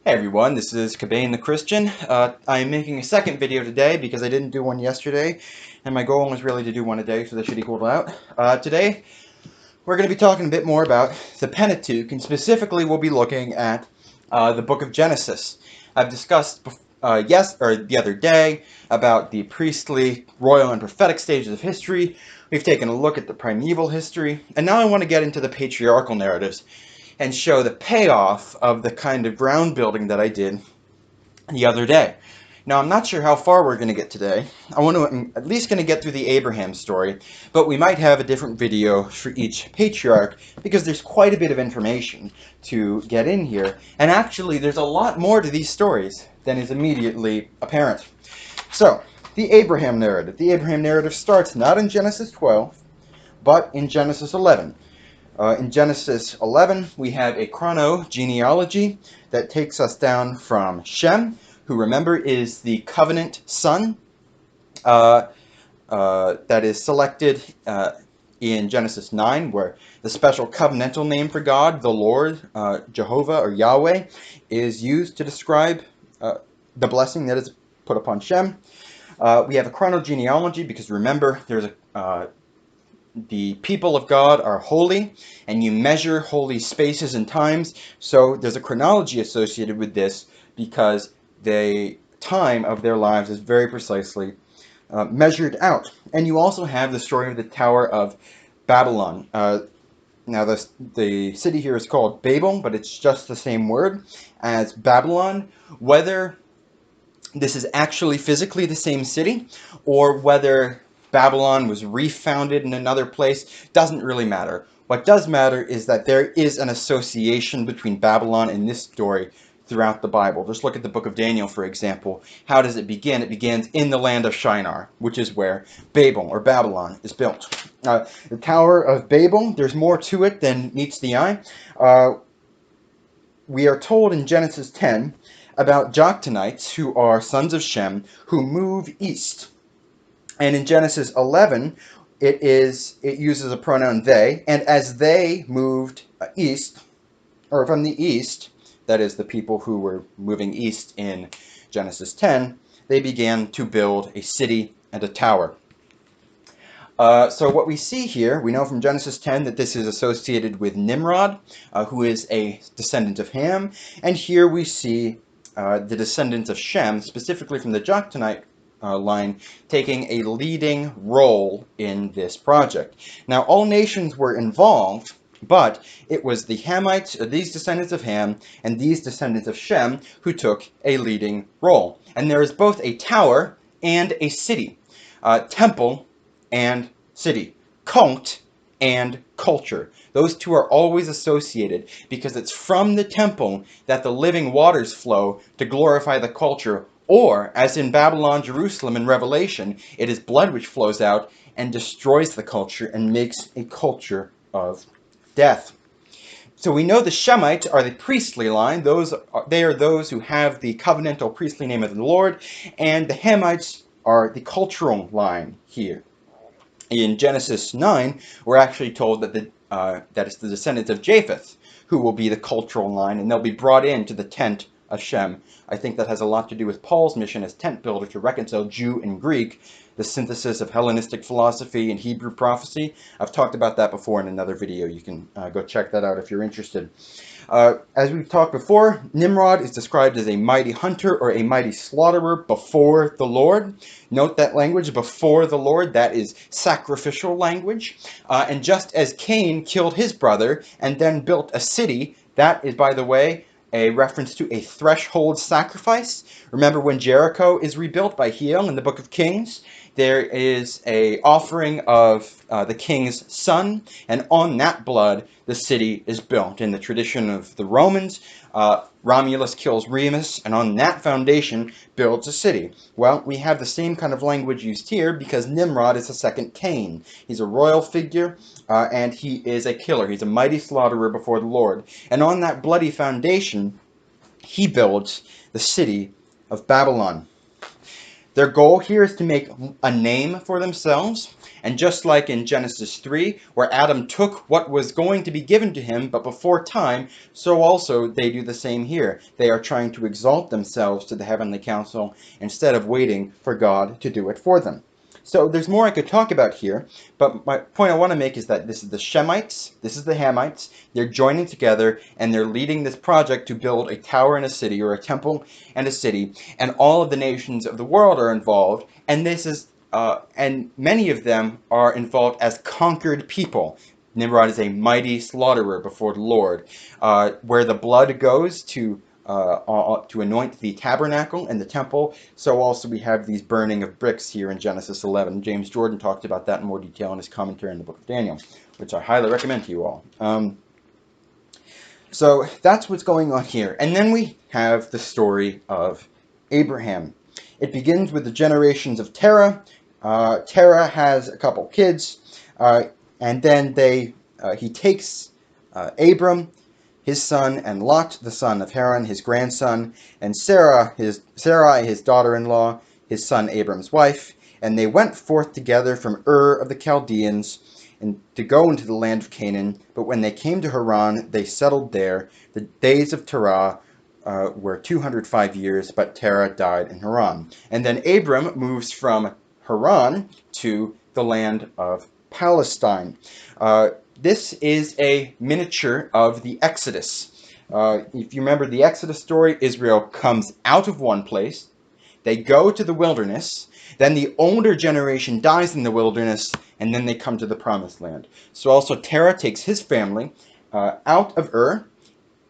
Hey everyone, this is Cabane the Christian. I'm making a second video today because I didn't do one yesterday, and my goal was really to do one a day, so that should equal out. Today, we're going to be talking a bit more about the Pentateuch, and specifically we'll be looking at the book of Genesis. I've discussed the other day about the priestly, royal, and prophetic stages of history. We've taken a look at the primeval history, and now I want to get into the patriarchal narratives and show the payoff of the kind of ground building that I did the other day. Now, I'm not sure how far we're going to get today. I'm at least going to get through the Abraham story, but we might have a different video for each patriarch because there's quite a bit of information to get in here, and actually there's a lot more to these stories than is immediately apparent. So, the Abraham narrative. The Abraham narrative starts not in Genesis 12, but in Genesis 11. In Genesis 11, we have a chronogenealogy that takes us down from Shem, who, remember, is the covenant son that is selected in Genesis 9, where the special covenantal name for God, the Lord, Jehovah or Yahweh, is used to describe the blessing that is put upon Shem. We have a chronogenealogy because, remember, there's the people of God are holy, and you measure holy spaces and times, so there's a chronology associated with this because the time of their lives is very precisely measured out. And you also have the story of the Tower of Babylon. Now, the city here is called Babel, but it's just the same word as Babylon. Whether this is actually physically the same city, or whether Babylon was refounded in another place, doesn't really matter. What does matter is that there is an association between Babylon and this story throughout the Bible. Just look at the book of Daniel, for example. How does it begin? It begins in the land of Shinar, which is where Babel, or Babylon, is built. The Tower of Babel, there's more to it than meets the eye. We are told in Genesis 10 about Joktanites, who are sons of Shem, who move east. And in Genesis 11, it uses a pronoun they, and as they moved east, or from the east, that is the people who were moving east in Genesis 10, they began to build a city and a tower. So what we see here, we know from Genesis 10 that this is associated with Nimrod, who is a descendant of Ham, and here we see the descendants of Shem, specifically from the Joktanite line, taking a leading role in this project. Now, all nations were involved, but it was the Hamites, these descendants of Ham, and these descendants of Shem, who took a leading role. And there is both a tower and a city, temple and city, cult and culture. Those two are always associated because it's from the temple that the living waters flow to glorify the culture, or, as in Babylon, Jerusalem, and Revelation, it is blood which flows out and destroys the culture and makes a culture of death. So we know the Shemites are the priestly line. They are those who have the covenantal priestly name of the Lord, and the Hamites are the cultural line here. In Genesis 9, we're actually told that that it's the descendants of Japheth who will be the cultural line, and they'll be brought into the tent of Shem. I think that has a lot to do with Paul's mission as tent builder to reconcile Jew and Greek, the synthesis of Hellenistic philosophy and Hebrew prophecy. I've talked about that before in another video. You can go check that out if you're interested. As we've talked before, Nimrod is described as a mighty hunter or a mighty slaughterer before the Lord. Note that language, before the Lord, that is sacrificial language. And just as Cain killed his brother and then built a city, that is, by the way, a reference to a threshold sacrifice. Remember when Jericho is rebuilt by Hiel in the book of Kings? There is a offering of the king's son, and on that blood the city is built. In the tradition of the Romans, Romulus kills Remus, and on that foundation builds a city. Well, we have the same kind of language used here because Nimrod is the second Cain. He's a royal figure, and he is a killer. He's a mighty slaughterer before the Lord. And on that bloody foundation, he builds the city of Babylon. Their goal here is to make a name for themselves, And just like in Genesis 3, where Adam took what was going to be given to him, but before time, so also they do the same here. They are trying to exalt themselves to the heavenly council instead of waiting for God to do it for them. So there's more I could talk about here, but my point I want to make is that this is the Shemites, this is the Hamites, they're joining together and they're leading this project to build a tower and a city, or a temple and a city, and all of the nations of the world are involved, and this is and many of them are involved as conquered people. Nimrod is a mighty slaughterer before the Lord. Where the blood goes to anoint the tabernacle and the temple, so also we have these burning of bricks here in Genesis 11. James Jordan talked about that in more detail in his commentary in the book of Daniel, which I highly recommend to you all. So that's what's going on here. And then we have the story of Abraham. It begins with the generations of Terah. Terah has a couple kids, and then he takes Abram, his son, and Lot, the son of Haran, his grandson, and Sarai, his daughter-in-law, his son Abram's wife, and they went forth together from Ur of the Chaldeans, and to go into the land of Canaan. But when they came to Haran, they settled there. The days of Terah were 205 years, but Terah died in Haran. And then Abram moves from Haran to the land of Palestine. This is a miniature of the Exodus. If you remember the Exodus story, Israel comes out of one place, they go to the wilderness, then the older generation dies in the wilderness, and then they come to the promised land. So also Terah takes his family out of Ur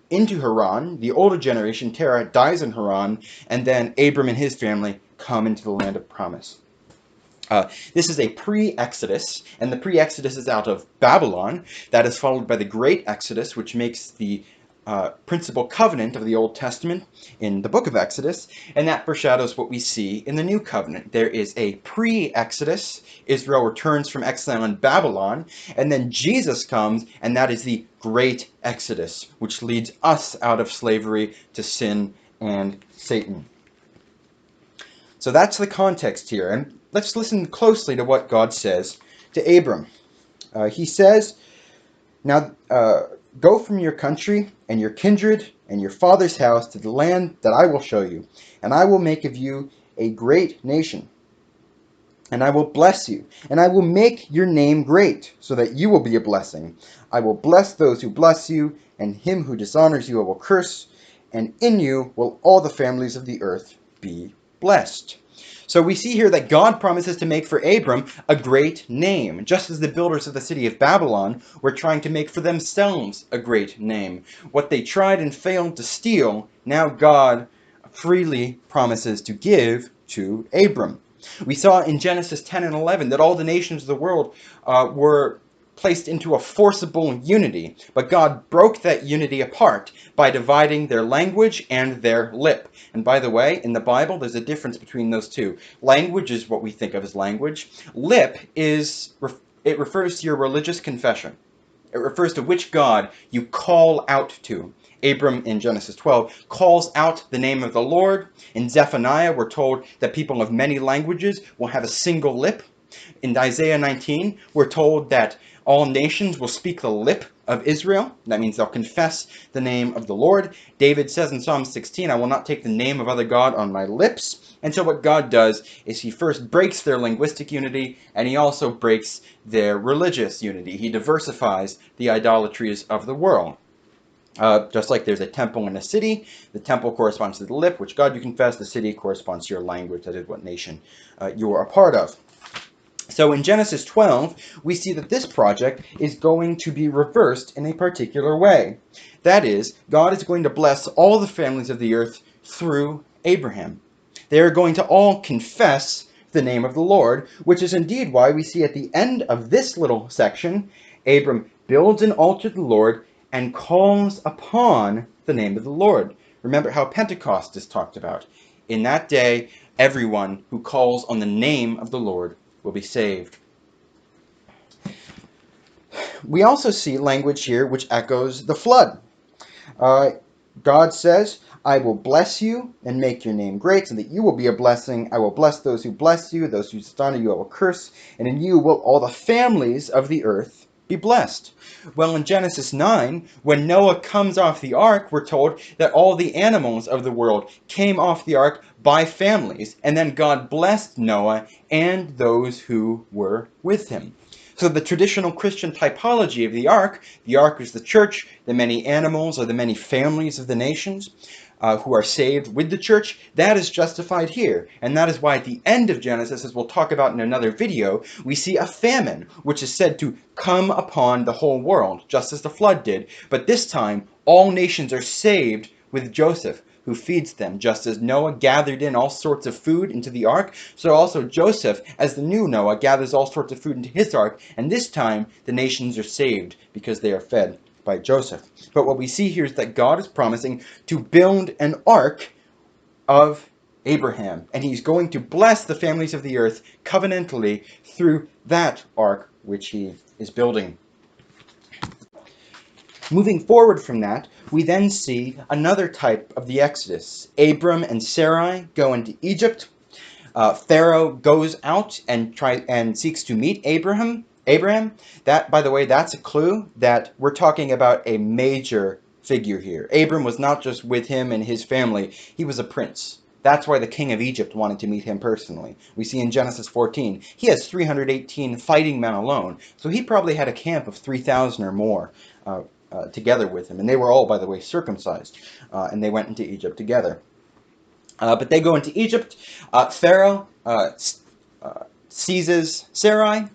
into Haran. The older generation, Terah, dies in Haran, and then Abram and his family come into the land of promise. This is a pre-Exodus, and the pre-Exodus is out of Babylon. That is followed by the Great Exodus, which makes the principal covenant of the Old Testament in the book of Exodus, and that foreshadows what we see in the New Covenant. There is a pre-Exodus. Israel returns from exile in Babylon, and then Jesus comes, and that is the Great Exodus, which leads us out of slavery to sin and Satan. So that's the context here, and let's listen closely to what God says to Abram. He says, "Now go from your country and your kindred and your father's house to the land that I will show you, and I will make of you a great nation. And I will bless you, and I will make your name great, so that you will be a blessing. I will bless those who bless you, and him who dishonors you I will curse, and in you will all the families of the earth be blessed." So we see here that God promises to make for Abram a great name, just as the builders of the city of Babylon were trying to make for themselves a great name. What they tried and failed to steal, now God freely promises to give to Abram. We saw in Genesis 10 and 11 that all the nations of the world were placed into a forcible unity, but God broke that unity apart by dividing their language and their lip. And by the way, in the Bible, there's a difference between those two. Language is what we think of as language. Lip it refers to your religious confession. It refers to which God you call out to. Abram in Genesis 12 calls out the name of the Lord. In Zephaniah, we're told that people of many languages will have a single lip. In Isaiah 19, we're told that all nations will speak the lip of Israel. That means they'll confess the name of the Lord. David says in Psalm 16, "I will not take the name of other God on my lips." And so what God does is he first breaks their linguistic unity, and he also breaks their religious unity. He diversifies the idolatries of the world. Just like there's a temple and a city, the temple corresponds to the lip, which God you confess, the city corresponds to your language, that is what nation you are a part of. So in Genesis 12, we see that this project is going to be reversed in a particular way. That is, God is going to bless all the families of the earth through Abraham. They are going to all confess the name of the Lord, which is indeed why we see at the end of this little section, Abram builds an altar to the Lord and calls upon the name of the Lord. Remember how Pentecost is talked about. In that day, everyone who calls on the name of the Lord will be saved. We also see language here which echoes the flood. God says, I will bless you and make your name great, so that you will be a blessing. I will bless those who bless you, those who dishonor you I will curse, and in you will all the families of the earth be blessed. Well, in Genesis 9, when Noah comes off the ark, we're told that all the animals of the world came off the ark by families, and then God blessed Noah and those who were with him. So the traditional Christian typology of the ark is the church, the many animals or the many families of the nations who are saved with the church, that is justified here. And that is why at the end of Genesis, as we'll talk about in another video, we see a famine, which is said to come upon the whole world, just as the flood did. But this time, all nations are saved with Joseph, who feeds them. Just as Noah gathered in all sorts of food into the ark, so also Joseph, as the new Noah, gathers all sorts of food into his ark, and this time the nations are saved because they are fed by Joseph. But what we see here is that God is promising to build an ark of Abraham, and he's going to bless the families of the earth covenantally through that ark which he is building. Moving forward from that, we then see another type of the Exodus. Abram and Sarai go into Egypt. Pharaoh goes out and seeks to meet Abraham. That, by the way, that's a clue that we're talking about a major figure here. Abram was not just with him and his family, he was a prince. That's why the king of Egypt wanted to meet him personally. We see in Genesis 14, he has 318 fighting men alone, so he probably had a camp of 3,000 or more together with him. And they were all, by the way, circumcised, and they went into Egypt together. But they go into Egypt. Pharaoh seizes Sarai.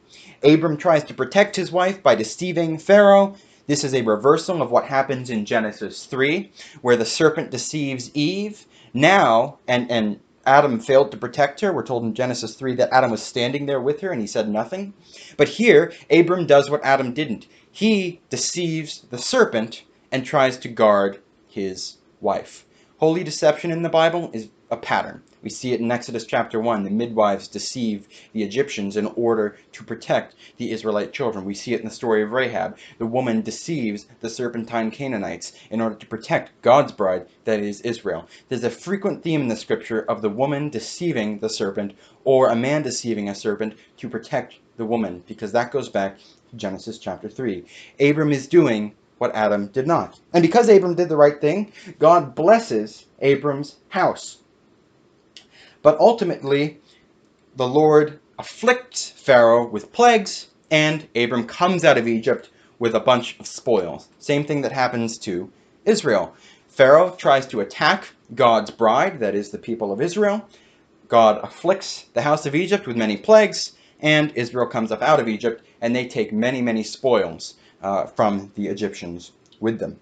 Abram tries to protect his wife by deceiving Pharaoh. This is a reversal of what happens in Genesis 3, where the serpent deceives Eve. Now, and Adam failed to protect her. We're told in Genesis 3 that Adam was standing there with her and he said nothing. But here, Abram does what Adam didn't. He deceives the serpent and tries to guard his wife. Holy deception in the Bible is a pattern. We see it in Exodus chapter 1. The midwives deceive the Egyptians in order to protect the Israelite children. We see it in the story of Rahab. The woman deceives the serpentine Canaanites in order to protect God's bride, that is Israel. There's a frequent theme in the scripture of the woman deceiving the serpent or a man deceiving a serpent to protect the woman, because that goes back to Genesis chapter 3. Abram is doing what Adam did not. And because Abram did the right thing, God blesses Abram's house. But ultimately, the Lord afflicts Pharaoh with plagues, and Abram comes out of Egypt with a bunch of spoils. Same thing that happens to Israel. Pharaoh tries to attack God's bride, that is the people of Israel. God afflicts the house of Egypt with many plagues, and Israel comes up out of Egypt, and they take many, many spoils from the Egyptians with them.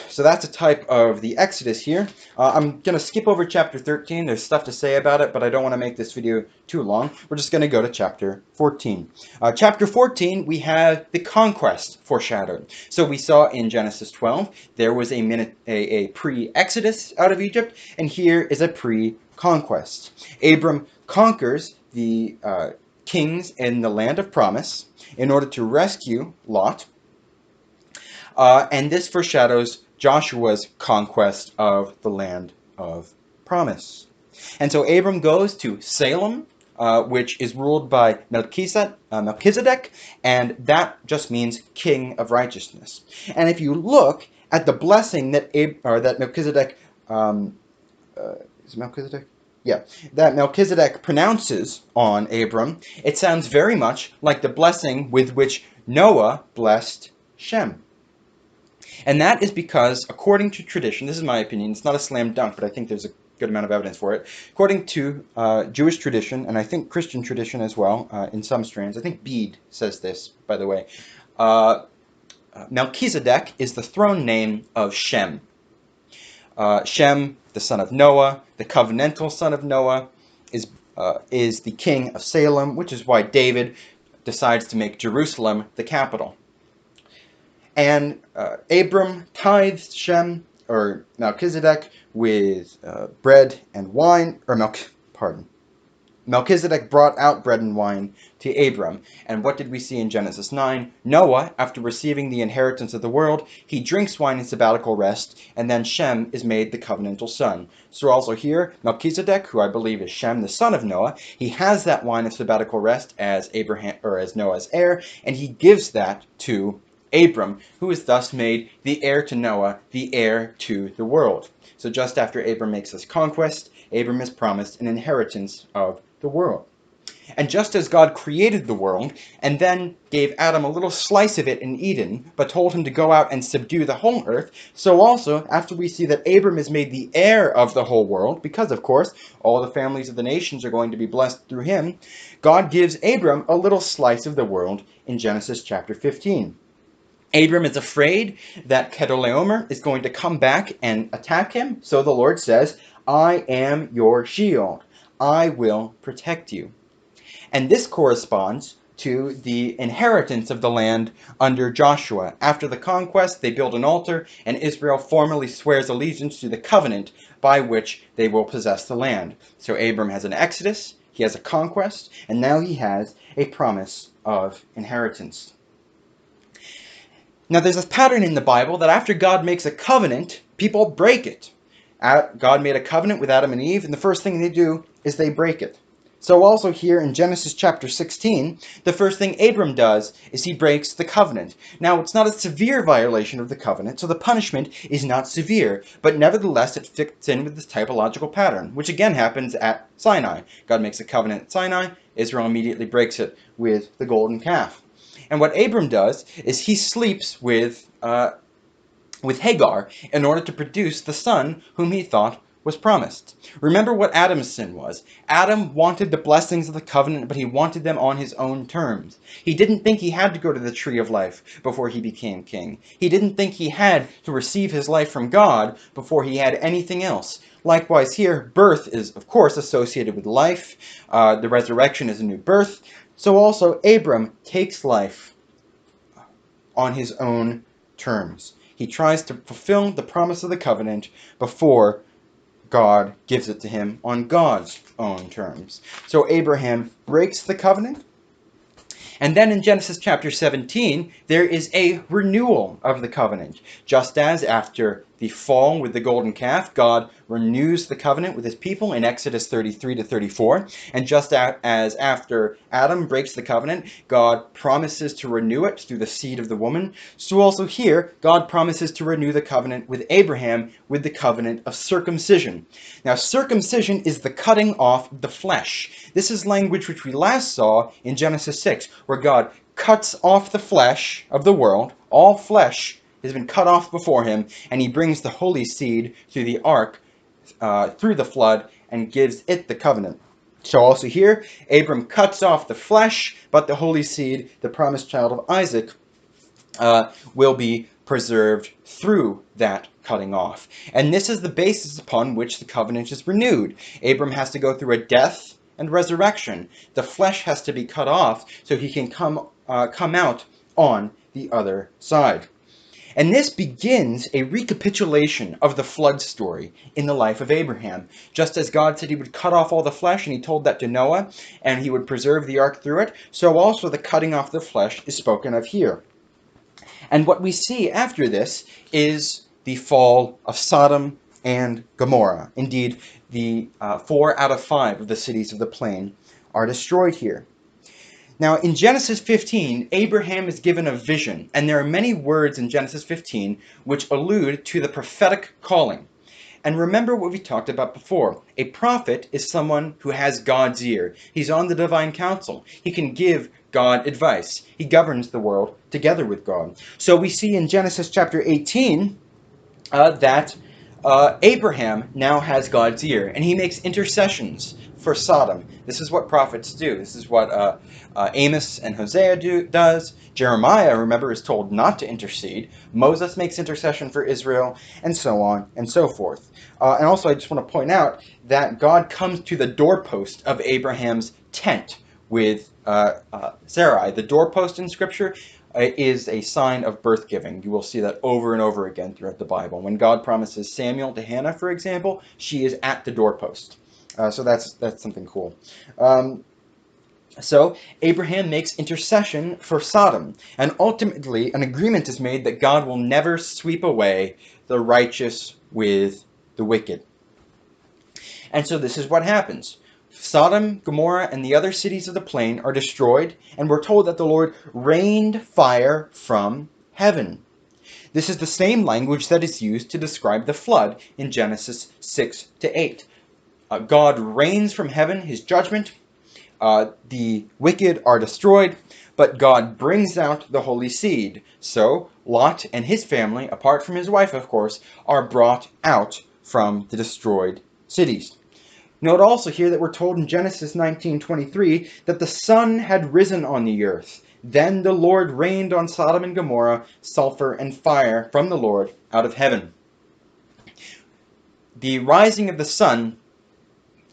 So that's a type of the Exodus here. I'm going to skip over chapter 13. There's stuff to say about it, but I don't want to make this video too long. We're just going to go to chapter 14. Chapter 14, we have the conquest foreshadowed. So we saw in Genesis 12, there was a pre-Exodus out of Egypt, and here is a pre-conquest. Abram conquers the kings in the land of promise in order to rescue Lot. And this foreshadows Joshua's conquest of the land of promise. And so Abram goes to Salem, which is ruled by Melchizedek, and that just means king of righteousness. And if you look at the blessing that Melchizedek, is it Melchizedek? Yeah, that Melchizedek pronounces on Abram, it sounds very much like the blessing with which Noah blessed Shem. And that is because, according to tradition, this is my opinion, it's not a slam dunk, but I think there's a good amount of evidence for it. According to Jewish tradition, and I think Christian tradition as well, in some strands, I think Bede says this, by the way, Melchizedek is the throne name of Shem. Shem, the son of Noah, the covenantal son of Noah, is the king of Salem, which is why David decides to make Jerusalem the capital. And Abram tithes Shem, or Melchizedek, with bread and wine, or Melchizedek brought out bread and wine to Abram. And what did we see in Genesis 9? Noah, after receiving the inheritance of the world, he drinks wine in sabbatical rest, and then Shem is made the covenantal son. So also here, Melchizedek, who I believe is Shem, the son of Noah, he has that wine of sabbatical rest as Abraham, or as Noah's heir, and he gives that to Abram, who is thus made the heir to Noah, the heir to the world. So just after Abram makes this conquest, Abram is promised an inheritance of the world. And just as God created the world and then gave Adam a little slice of it in Eden, but told him to go out and subdue the whole earth, so also after we see that Abram is made the heir of the whole world, because of course all the families of the nations are going to be blessed through him, God gives Abram a little slice of the world in Genesis chapter 15. Abram is afraid that Chedorlaomer is going to come back and attack him, so the Lord says, I am your shield. I will protect you. And this corresponds to the inheritance of the land under Joshua. After the conquest, they build an altar, and Israel formally swears allegiance to the covenant by which they will possess the land. So Abram has an exodus, he has a conquest, and now he has a promise of inheritance. Now there's a pattern in the Bible that after God makes a covenant, people break it. God made a covenant with Adam and Eve, and the first thing they do is they break it. So also here in Genesis chapter 16, the first thing Abram does is he breaks the covenant. Now it's not a severe violation of the covenant, so the punishment is not severe, but nevertheless it fits in with this typological pattern, which again happens at Sinai. God makes a covenant at Sinai, Israel immediately breaks it with the golden calf. And what Abram does is he sleeps with Hagar in order to produce the son whom he thought was promised. Remember what Adam's sin was. Adam wanted the blessings of the covenant, but he wanted them on his own terms. He didn't think he had to go to the tree of life before he became king. He didn't think he had to receive his life from God before he had anything else. Likewise here, birth is, of course, associated with life. The resurrection is a new birth. So also, Abram takes life on his own terms. He tries to fulfill the promise of the covenant before God gives it to him on God's own terms. So Abraham breaks the covenant. And then in Genesis chapter 17, there is a renewal of the covenant. Just as after the fall with the golden calf, God renews the covenant with his people in Exodus 33 to 34. And just as after Adam breaks the covenant, God promises to renew it through the seed of the woman. So also here, God promises to renew the covenant with Abraham with the covenant of circumcision. Now, circumcision is the cutting off the flesh. This is language which we last saw in Genesis 6, where God cuts off the flesh of the world. All flesh has been cut off before him, and he brings the holy seed through the ark, through the flood, and gives it the covenant. So also here, Abram cuts off the flesh, but the holy seed, the promised child of Isaac, will be preserved through that cutting off. And this is the basis upon which the covenant is renewed. Abram has to go through a death and resurrection. The flesh has to be cut off so he can come out on the other side. And this begins a recapitulation of the flood story in the life of Abraham. Just as God said he would cut off all the flesh, and he told that to Noah, and he would preserve the ark through it, so also the cutting off the flesh is spoken of here. And what we see after this is the fall of Sodom and Gomorrah. Indeed, the 4 out of 5 of the cities of the plain are destroyed here. Now, in Genesis 15, Abraham is given a vision, and there are many words in Genesis 15 which allude to the prophetic calling. And remember what we talked about before. A prophet is someone who has God's ear. He's on the divine council. He can give God advice. He governs the world together with God. So we see in Genesis chapter 18 that Abraham now has God's ear, and he makes intercessions for Sodom. This is what prophets do. This is what Amos and Hosea does. Jeremiah, remember, is told not to intercede. Moses makes intercession for Israel, and so on and so forth. And also, I just want to point out that God comes to the doorpost of Abraham's tent with Sarai. The doorpost in Scripture is a sign of birth giving. You will see that over and over again throughout the Bible. When God promises Samuel to Hannah, for example, she is at the doorpost. So that's something cool. Um, so Abraham makes intercession for Sodom, and ultimately an agreement is made that God will never sweep away the righteous with the wicked. And so this is what happens. Sodom, Gomorrah, and the other cities of the plain are destroyed, and we're told that the Lord rained fire from heaven. This is the same language that is used to describe the flood in Genesis 6 to 8. God rains from heaven his judgment. The wicked are destroyed, but God brings out the holy seed. So Lot and his family, apart from his wife, of course, are brought out from the destroyed cities. Note also here that we're told in Genesis 19:23 that the sun had risen on the earth. Then the Lord rained on Sodom and Gomorrah sulfur and fire from the Lord out of heaven. The rising of the sun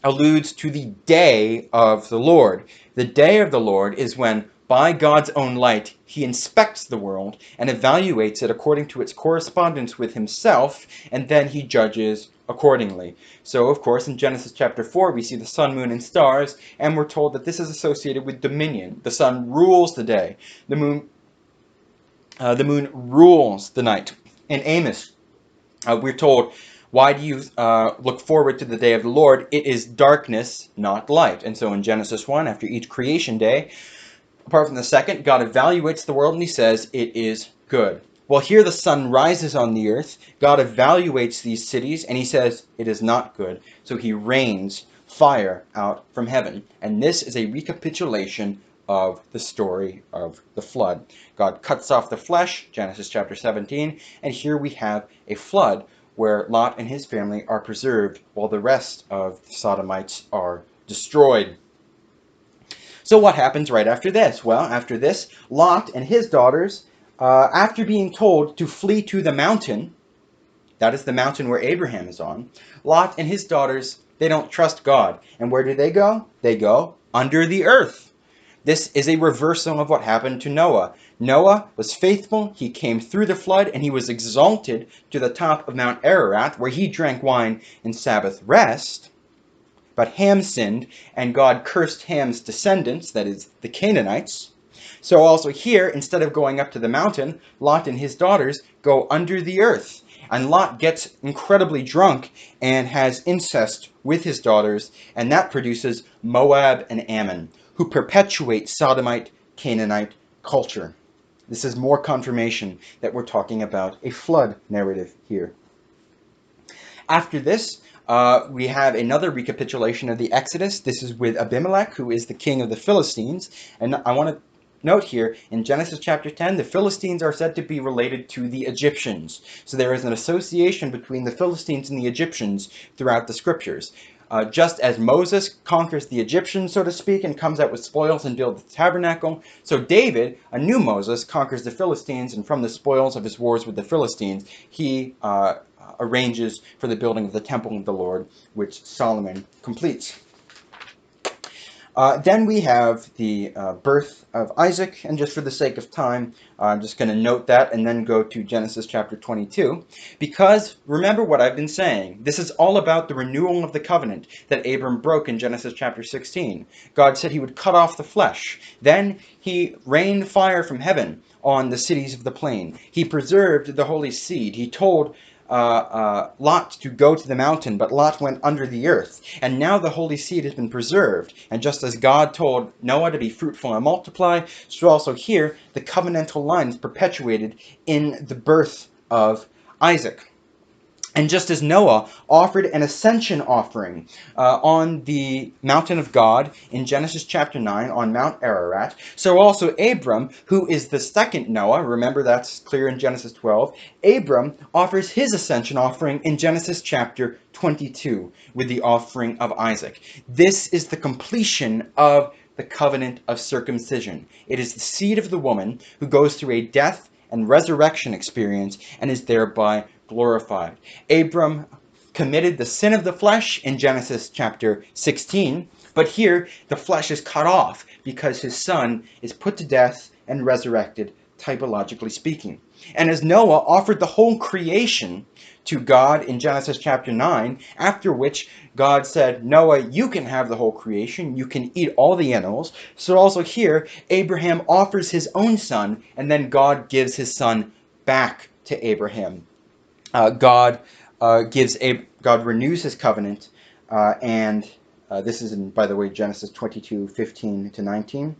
alludes to the day of the Lord. The day of the Lord is when, by God's own light, he inspects the world and evaluates it according to its correspondence with himself, and then he judges accordingly. So, of course, in Genesis chapter 4, we see the sun, moon, and stars, and we're told that this is associated with dominion. The sun rules the day. The moon rules the night. In Amos, we're told, why do you look forward to the day of the Lord? It is darkness, not light. And so in Genesis 1, after each creation day, apart from the second, God evaluates the world and he says, it is good. Well, here the sun rises on the earth. God evaluates these cities and he says, it is not good. So he rains fire out from heaven. And this is a recapitulation of the story of the flood. God cuts off the flesh, Genesis chapter 17, and here we have a flood where Lot and his family are preserved while the rest of the Sodomites are destroyed. So what happens right after this? Well, after this, Lot and his daughters, after being told to flee to the mountain, that is the mountain where Abraham is on, Lot and his daughters, they don't trust God. And where do they go? They go under the earth. This is a reversal of what happened to Noah. Noah was faithful, he came through the flood, and he was exalted to the top of Mount Ararat, where he drank wine in Sabbath rest. But Ham sinned, and God cursed Ham's descendants, that is, the Canaanites. So also here, instead of going up to the mountain, Lot and his daughters go under the earth. And Lot gets incredibly drunk and has incest with his daughters, and that produces Moab and Ammon, who perpetuate Sodomite, Canaanite culture. This is more confirmation that we're talking about a flood narrative here. After this, we have another recapitulation of the Exodus. This is with Abimelech, who is the king of the Philistines. And I want to note here, in Genesis chapter 10, the Philistines are said to be related to the Egyptians. So there is an association between the Philistines and the Egyptians throughout the scriptures. Just as Moses conquers the Egyptians, so to speak, and comes out with spoils and builds the tabernacle, so David, a new Moses, conquers the Philistines, and from the spoils of his wars with the Philistines, he arranges for the building of the temple of the Lord, which Solomon completes. Then we have the birth of Isaac, and just for the sake of time, I'm just going to note that and then go to Genesis chapter 22, because remember what I've been saying. This is all about the renewal of the covenant that Abram broke in Genesis chapter 16. God said he would cut off the flesh. Then he rained fire from heaven on the cities of the plain. He preserved the holy seed. He told Lot to go to the mountain, but Lot went under the earth. And now the holy seed has been preserved. And just as God told Noah to be fruitful and multiply, so also here the covenantal line is perpetuated in the birth of Isaac. And just as Noah offered an ascension offering on the mountain of God in Genesis chapter 9 on Mount Ararat, so also Abram, who is the second Noah, remember that's clear in Genesis 12, Abram offers his ascension offering in Genesis chapter 22 with the offering of Isaac. This is the completion of the covenant of circumcision. It is the seed of the woman who goes through a death and resurrection experience and is thereby glorified. Abram committed the sin of the flesh in Genesis chapter 16, but here the flesh is cut off because his son is put to death and resurrected, typologically speaking. And as Noah offered the whole creation to God in Genesis chapter 9, after which God said, Noah, you can have the whole creation, you can eat all the animals. So also here, Abraham offers his own son, and then God gives his son back to Abraham. God God renews his covenant, and this is in, by the way, Genesis 22:15-19,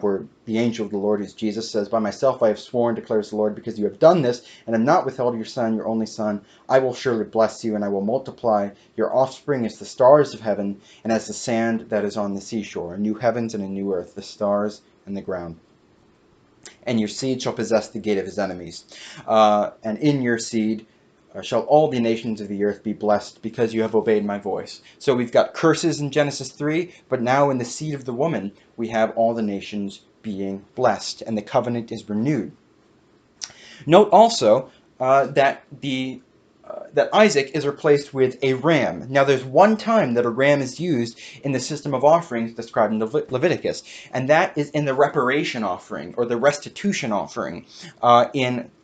where the angel of the Lord, who's Jesus, says, "By myself I have sworn, declares the Lord, because you have done this, and have not withheld your son, your only son. I will surely bless you, and I will multiply your offspring as the stars of heaven, and as the sand that is on the seashore. A new heavens and a new earth, the stars and the ground. And your seed shall possess the gate of his enemies. And in your seed shall all the nations of the earth be blessed, because you have obeyed my voice." So we've got curses in Genesis 3, but now in the seed of the woman, we have all the nations being blessed, and the covenant is renewed. Note also that Isaac is replaced with a ram. Now, there's one time that a ram is used in the system of offerings described in Leviticus, and that is in the reparation offering, or the restitution offering,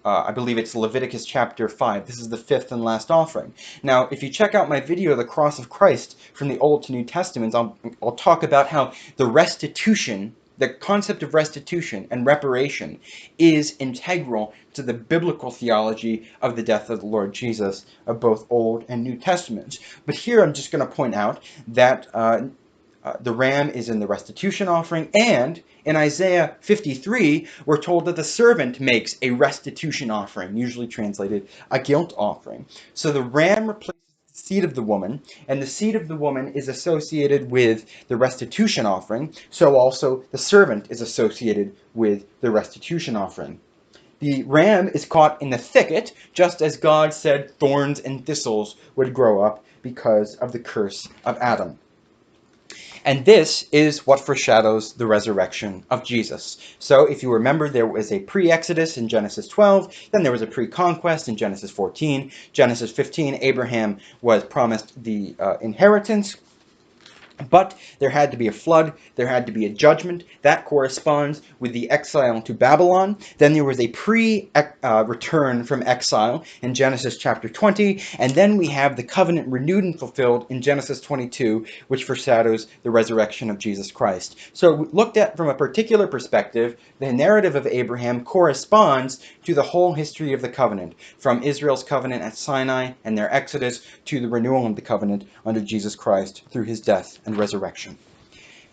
I believe it's Leviticus chapter 5. This is the fifth and last offering. Now, if you check out my video, The Cross of Christ, from the Old to New Testaments, I'll talk about how the restitution, the concept of restitution and reparation, is integral to the biblical theology of the death of the Lord Jesus of both Old and New Testaments. But here I'm just going to point out that the ram is in the restitution offering, and in Isaiah 53, we're told that the servant makes a restitution offering, usually translated a guilt offering. So the ram replaces the seed of the woman, and the seed of the woman is associated with the restitution offering, so also the servant is associated with the restitution offering. The ram is caught in the thicket, just as God said thorns and thistles would grow up because of the curse of Adam. And this is what foreshadows the resurrection of Jesus. So if you remember, there was a pre-Exodus in Genesis 12, then there was a pre-conquest in Genesis 14. Genesis 15, Abraham was promised the inheritance. But there had to be a flood, there had to be a judgment. That corresponds with the exile to Babylon. Then there was a pre-return from exile in Genesis chapter 20. And then we have the covenant renewed and fulfilled in Genesis 22, which foreshadows the resurrection of Jesus Christ. So looked at from a particular perspective, the narrative of Abraham corresponds to the whole history of the covenant, from Israel's covenant at Sinai and their exodus to the renewal of the covenant under Jesus Christ through his death and resurrection.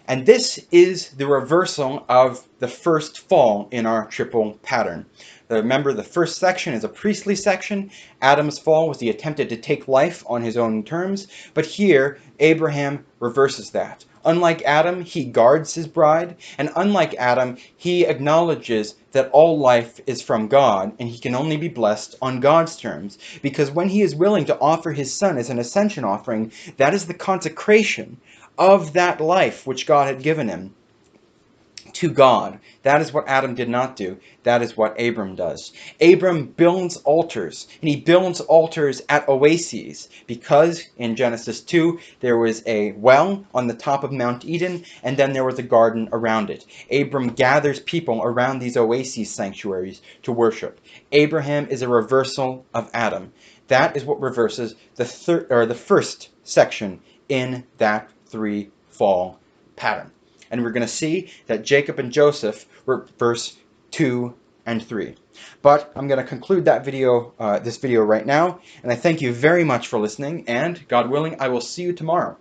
And this is the reversal of the first fall in our triple pattern. Remember, the first section is a priestly section. Adam's fall was he attempted to take life on his own terms. But here, Abraham reverses that. Unlike Adam, he guards his bride. And unlike Adam, he acknowledges that all life is from God, and he can only be blessed on God's terms. Because when he is willing to offer his son as an ascension offering, that is the consecration of that life which God had given him to God. That is what Adam did not do. That is what Abram does. Abram builds altars, and he builds altars at oases, because in Genesis 2, there was a well on the top of Mount Eden, and then there was a garden around it. Abram gathers people around these oases sanctuaries to worship. Abraham is a reversal of Adam. That is what reverses the first section in that three-fall pattern. And we're going to see that Jacob and Joseph were verse 2 and 3. But I'm going to conclude that video, this video right now. And I thank you very much for listening. And God willing, I will see you tomorrow.